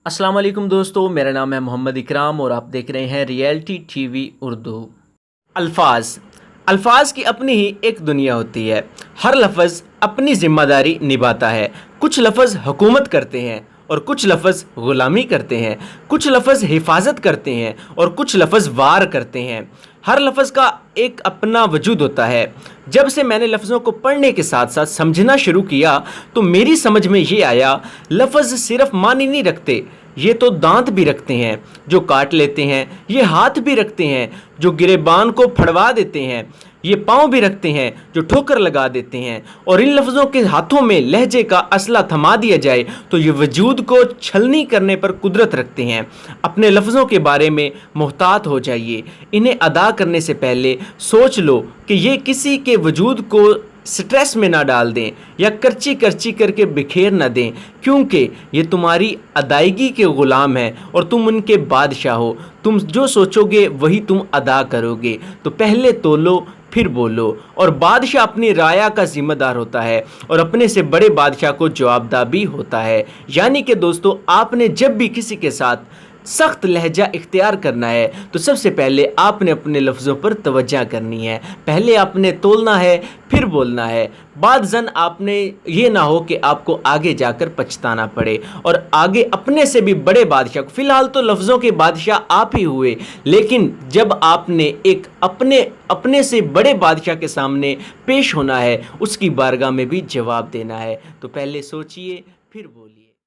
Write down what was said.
السلام علیکم دوستو، میرا نام ہے محمد اکرام اور آپ دیکھ رہے ہیں ریئلٹی ٹی وی اردو۔ الفاظ کی اپنی ہی ایک دنیا ہوتی ہے۔ ہر لفظ اپنی ذمہ داری نبھاتا ہے۔ کچھ لفظ حکومت کرتے ہیں اور کچھ لفظ غلامی کرتے ہیں، کچھ لفظ حفاظت کرتے ہیں اور کچھ لفظ وار کرتے ہیں۔ ہر لفظ کا ایک اپنا وجود ہوتا ہے۔ جب سے میں نے لفظوں کو پڑھنے کے ساتھ ساتھ سمجھنا شروع کیا تو میری سمجھ میں یہ آیا، لفظ صرف معنی نہیں رکھتے، یہ تو دانت بھی رکھتے ہیں جو کاٹ لیتے ہیں، یہ ہاتھ بھی رکھتے ہیں جو گریبان کو پھڑوا دیتے ہیں، یہ پاؤں بھی رکھتے ہیں جو ٹھوکر لگا دیتے ہیں۔ اور ان لفظوں کے ہاتھوں میں لہجے کا اسلحہ تھما دیا جائے تو یہ وجود کو چھلنی کرنے پر قدرت رکھتے ہیں۔ اپنے لفظوں کے بارے میں محتاط ہو جائیے، انہیں ادا کرنے سے پہلے سوچ لو کہ یہ کسی کے وجود کو سٹریس میں نہ ڈال دیں یا کرچی کرچی کر کے بکھیر نہ دیں، کیونکہ یہ تمہاری ادائیگی کے غلام ہیں اور تم ان کے بادشاہ ہو۔ تم جو سوچو گے وہی تم ادا کرو گے، تو پہلے تولو پھر بولو۔ اور بادشاہ اپنی رعایا کا ذمہ دار ہوتا ہے اور اپنے سے بڑے بادشاہ کو جوابدہ بھی ہوتا ہے۔ یعنی کہ دوستو، آپ نے جب بھی کسی کے ساتھ سخت لہجہ اختیار کرنا ہے تو سب سے پہلے آپ نے اپنے لفظوں پر توجہ کرنی ہے۔ پہلے آپ نے تولنا ہے پھر بولنا ہے۔ بعد زن آپ نے یہ نہ ہو کہ آپ کو آگے جا کر پچھتانا پڑے اور آگے اپنے سے بھی بڑے بادشاہ کو، فی الحال تو لفظوں کے بادشاہ آپ ہی ہوئے، لیکن جب آپ نے ایک اپنے سے بڑے بادشاہ کے سامنے پیش ہونا ہے، اس کی بارگاہ میں بھی جواب دینا ہے، تو پہلے سوچئے پھر بولیے۔